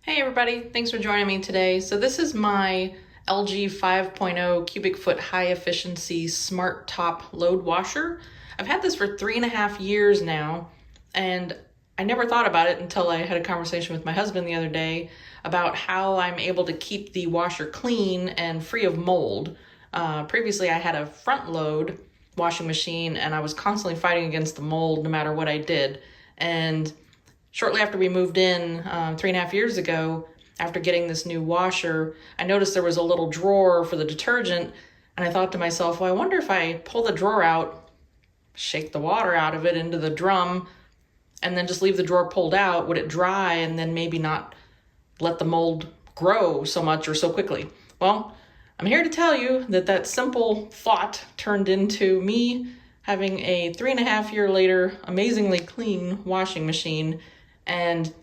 Hey everybody, thanks for joining me today. So this is my LG 5.0 cubic foot high efficiency smart top load washer. I've had this for 3.5 years now, and I never thought about it until I had a conversation with my husband the other day about how I'm able to keep the washer clean and free of mold. Previously I had a front load washing machine and I was constantly fighting against the mold no matter what I did. And shortly after we moved in 3.5 years ago, after getting this new washer, I noticed there was a little drawer for the detergent, and I thought to myself, well, I wonder if I pull the drawer out, shake the water out of it into the drum, and then just leave the drawer pulled out, would it dry and then maybe not let the mold grow so much or so quickly? Well, I'm here to tell you that that simple thought turned into me having a 3.5 year later amazingly clean washing machine. And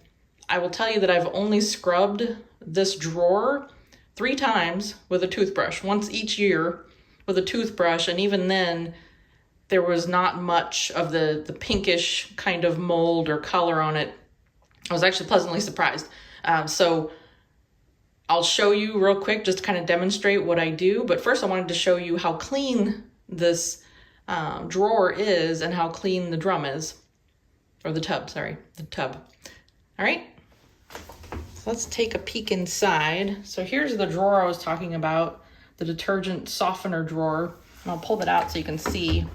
I will tell you that I've only scrubbed this drawer 3 times with a toothbrush, once each year with a toothbrush. And even then, there was not much of the pinkish kind of mold or color on it. I was actually pleasantly surprised. So I'll show you real quick just to kind of demonstrate what I do. But first I wanted to show you how clean this drawer is and how clean the drum is. Or the tub, sorry, the tub. All right, so let's take a peek inside. So here's the drawer I was talking about, the detergent softener drawer. And I'll pull that out so you can see.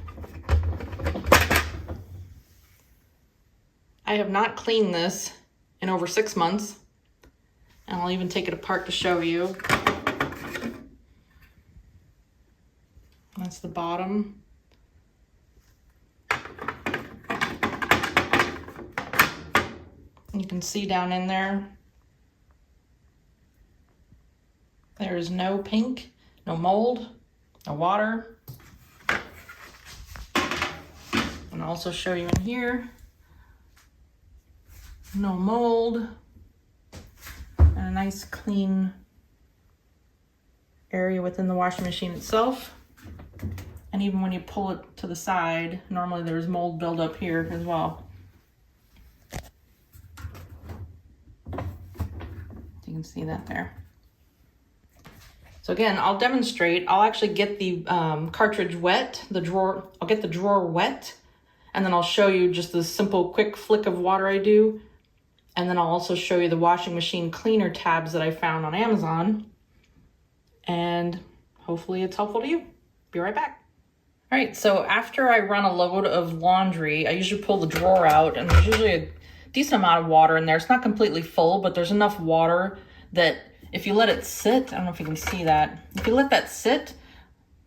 I have not cleaned this in over 6 months. And I'll even take it apart to show you. That's the bottom. You can see down in there, there is no pink, no mold, no water. And I'll also show you in here, no mold, and a nice clean area within the washing machine itself. And even when you pull it to the side, normally there's mold buildup here as well. You can see that there. So again, I'll demonstrate. I'll actually get the cartridge wet, I'll get the drawer wet, and then I'll show you just the simple quick flick of water I do. And then I'll also show you the washing machine cleaner tabs that I found on Amazon. And hopefully it's helpful to you. Be right back. All right, so after I run a load of laundry, I usually pull the drawer out, and there's usually a decent amount of water in there. It's not completely full, but there's enough water that if you let it sit, I don't know if you can see that. If you let that sit,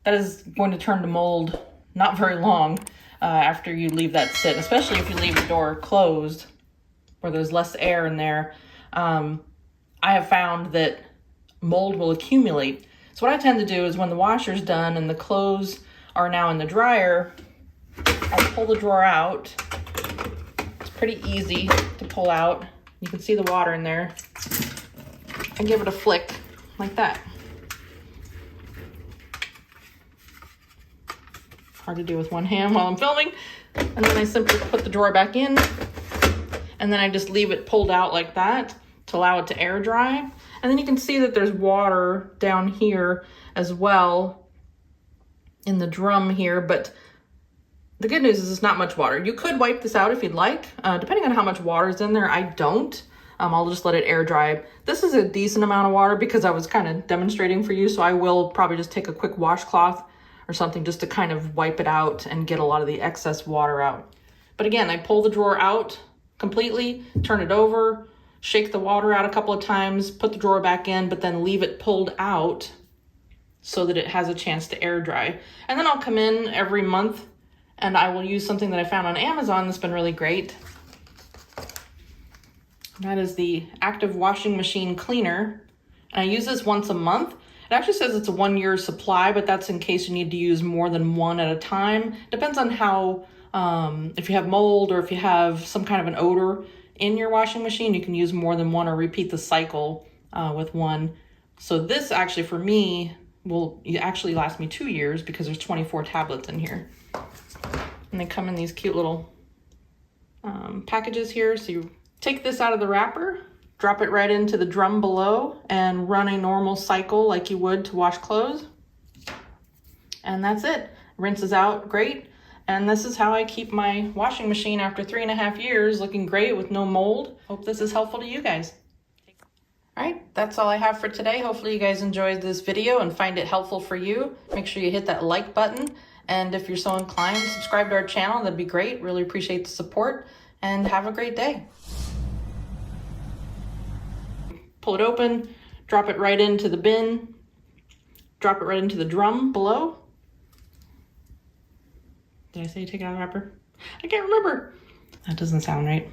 that is going to turn to mold not very long after you leave that sit, especially if you leave the door closed where there's less air in there. I have found that mold will accumulate. So what I tend to do is when the washer's done and the clothes are now in the dryer, I'll pull the drawer out. Pretty easy to pull out. You can see the water in there, and give it a flick like that. Hard to do with one hand while I'm filming. And then I simply put the drawer back in, and then I just leave it pulled out like that to allow it to air dry. And then you can see that there's water down here as well in the drum here, but the good news is it's not much water. You could wipe this out if you'd like, depending on how much water is in there. I don't. I'll just let it air dry. This is a decent amount of water because I was kind of demonstrating for you, so I will probably just take a quick washcloth or something just to kind of wipe it out and get a lot of the excess water out. But again, I pull the drawer out completely, turn it over, shake the water out a couple of times, put the drawer back in, but then leave it pulled out so that it has a chance to air dry. And then I'll come in every month and I will use something that I found on Amazon that's been really great. That is the Active Washing Machine Cleaner. And I use this once a month. It actually says it's a 1 year supply, but that's in case you need to use more than one at a time. Depends on how, if you have mold or if you have some kind of an odor in your washing machine, you can use more than one or repeat the cycle with one. So this actually for me will actually last me 2 years because there's 24 tablets in here. And they come in these cute little packages here. So you take this out of the wrapper drop it right into the drum below and run a normal cycle like you would to wash clothes. And that's it. Rinses out great. And this is how I keep my washing machine after 3.5 years looking great with no mold. Hope this is helpful to you guys. All right, that's all I have for today. Hopefully you guys enjoyed this video and find it helpful for you. Make sure you hit that like button. And if you're so inclined, subscribe to our channel. That'd be great. Really appreciate the support and have a great day. Pull it open, drop it right into the bin, drop it right into the drum below. Did I say take it out of the wrapper? I can't remember. That doesn't sound right.